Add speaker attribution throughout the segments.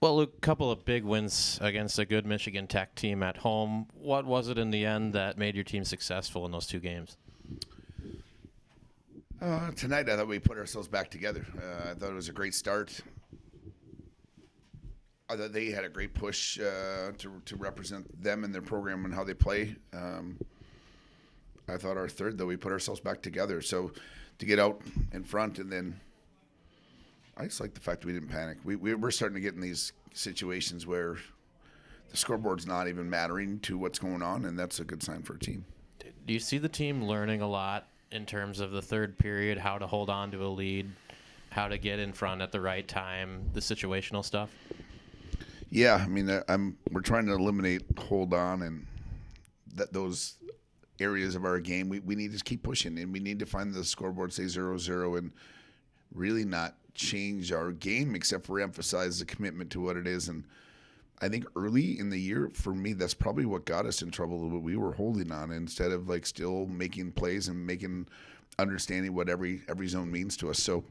Speaker 1: Well, a couple of big wins against a good Michigan Tech team at home. What was it in the end that made your team successful in those two games?
Speaker 2: Tonight, I thought we put ourselves back together. I thought it was a great start. I thought they had a great push to represent them and their program and how they play. I thought our third, though, we put ourselves back together. So to get out in front, and then I just like the fact that we didn't panic. We're starting to get in these situations where the scoreboard's not even mattering to what's going on, and that's a good sign for a team.
Speaker 1: Do you see the team learning a lot in terms of the third period, how to hold on to a lead, how to get in front at the right time, the situational stuff?
Speaker 2: Yeah, I mean, we're trying to eliminate hold on and those areas of our game. We need to keep pushing, and we need to find the scoreboard say 0-0 and really not change our game except for emphasize the commitment to what it is. And I think early in the year, for me, that's probably what got us in trouble. We were holding on instead of like still making plays and understanding what every zone means to us. So,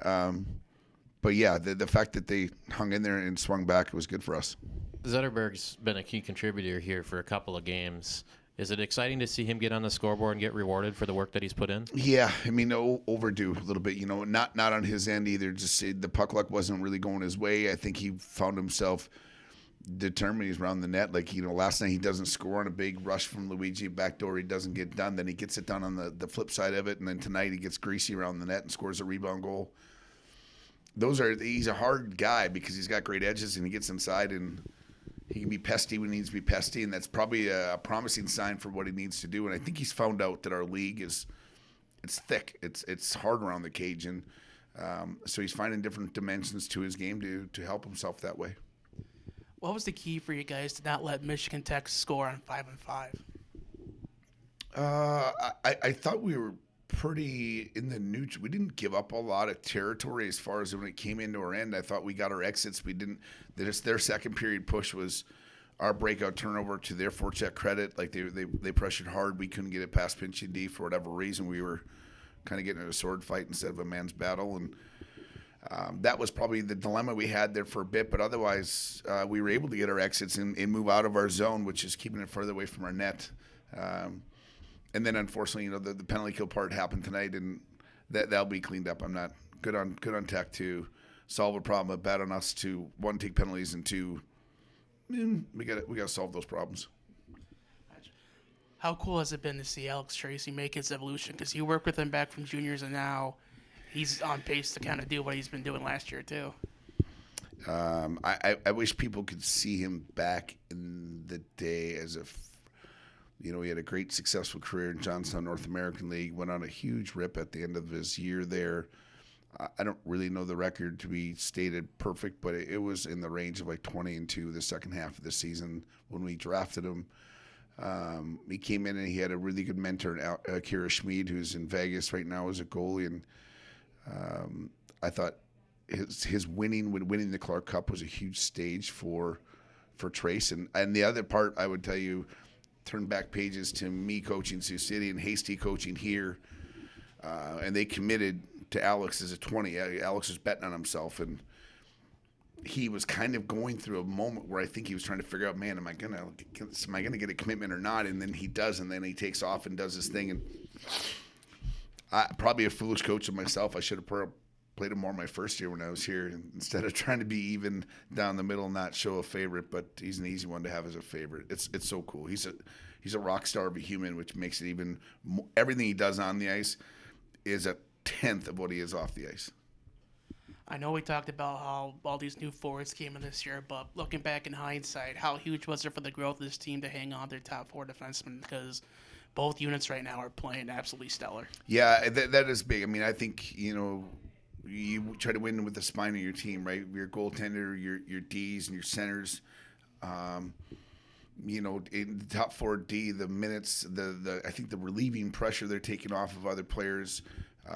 Speaker 2: but yeah, the fact that they hung in there and swung back was good for us.
Speaker 1: Zetterberg's been a key contributor here for a couple of games. Is it exciting to see him get on the scoreboard and get rewarded for the work that he's put in?
Speaker 2: Yeah, I mean, overdue a little bit. Not on his end either. Just the puck luck wasn't really going his way. I think he found himself determined. He's around the net. Like, last night he doesn't score on a big rush from Luigi backdoor. He doesn't get done. Then he gets it done on the flip side of it. And then tonight he gets greasy around the net and scores a rebound goal. He's a hard guy because he's got great edges and he gets inside and he can be pesty when he needs to be pesty, and that's probably a promising sign for what he needs to do. And I think he's found out that our league it's thick, it's hard around the cage, and so he's finding different dimensions to his game to help himself that way.
Speaker 3: What was the key for you guys to not let Michigan Tech score on 5-on-5?
Speaker 2: I thought we were pretty in the neutral. We didn't give up a lot of territory as far as when it came into our end. I thought we got our exits. We didn't. Their second period push was our breakout turnover to their forecheck credit. Like they pressured hard. We couldn't get it past pinch and D for whatever reason. We were kind of getting in a sword fight instead of a man's battle, and that was probably the dilemma we had there for a bit. But otherwise, we were able to get our exits and move out of our zone, which is keeping it further away from our net. And then, unfortunately, the penalty kill part happened tonight, and that'll be cleaned up. I'm not good on Tech to solve a problem, but bad on us to one, take penalties, and two, we got to solve those problems.
Speaker 3: How cool has it been to see Alex Tracy make his evolution? Because you work with him back from juniors, and now he's on pace to kind of do what he's been doing last year too.
Speaker 2: I wish people could see him back in the day as a. He had a great, successful career in Johnstown North American League, went on a huge rip at the end of his year there. I don't really know the record to be stated perfect, but it was in the range of like 20-2 the second half of the season when we drafted him. He came in and he had a really good mentor, Kira Schmid, who's in Vegas right now as a goalie. And I thought his winning the Clark Cup was a huge stage for Trace. And the other part I would tell you, turn back pages to me coaching Sioux City and Hasty coaching here, and they committed to Alex as a 20. Alex was betting on himself, and he was kind of going through a moment where I think he was trying to figure out, man, am I gonna get a commitment or not? And then he does, and then he takes off and does his thing. And probably a foolish coach of myself. I should have played him more my first year when I was here instead of trying to be even down the middle, not show a favorite. But he's an easy one to have as a favorite. It's so cool. He's a rock star of a human, which makes it even more, everything he does on the ice is a tenth of what he is off the ice.
Speaker 3: I know we talked about how all these new forwards came in this year, but looking back in hindsight, how huge was it for the growth of this team to hang on their top four defensemen? Because both units right now are playing absolutely stellar.
Speaker 2: Yeah, that is big. I mean, I think, you try to win with the spine of your team, right? Your goaltender, your Ds, and your centers. In the top four D, the minutes, I think the relieving pressure they're taking off of other players.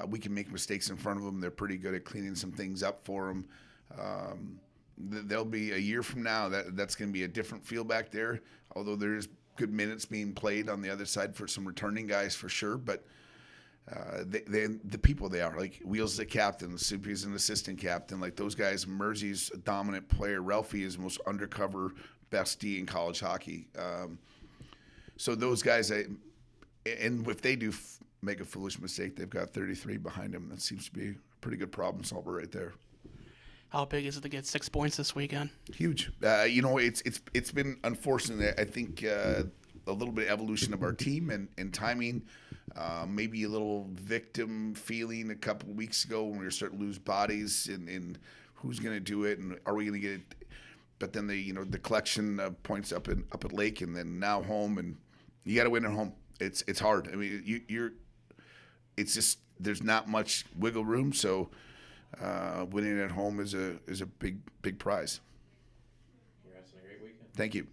Speaker 2: We can make mistakes in front of them. They're pretty good at cleaning some things up for them. There'll be a year from now that's going to be a different feel back there. Although there's good minutes being played on the other side for some returning guys for sure, but. the people they are. Like Wheels the captain, Soupy's an assistant captain. Like those guys, Mersey's a dominant player. Ralphie is the most undercover best D in college hockey. So those guys, and if they do make a foolish mistake, they've got 33 behind them. That seems to be a pretty good problem solver right there.
Speaker 3: How big is it to get 6 points this weekend?
Speaker 2: Huge. It's been unfortunate. I think a little bit of evolution of our team and timing. Maybe a little victim feeling a couple of weeks ago when we were starting to lose bodies and who's going to do it and are we going to get it? But then the collection of points up at Lake and then now home, and you got to win at home. It's hard. I mean it's just there's not much wiggle room. So winning at home is a big prize.
Speaker 1: You're having a great weekend.
Speaker 2: Thank you.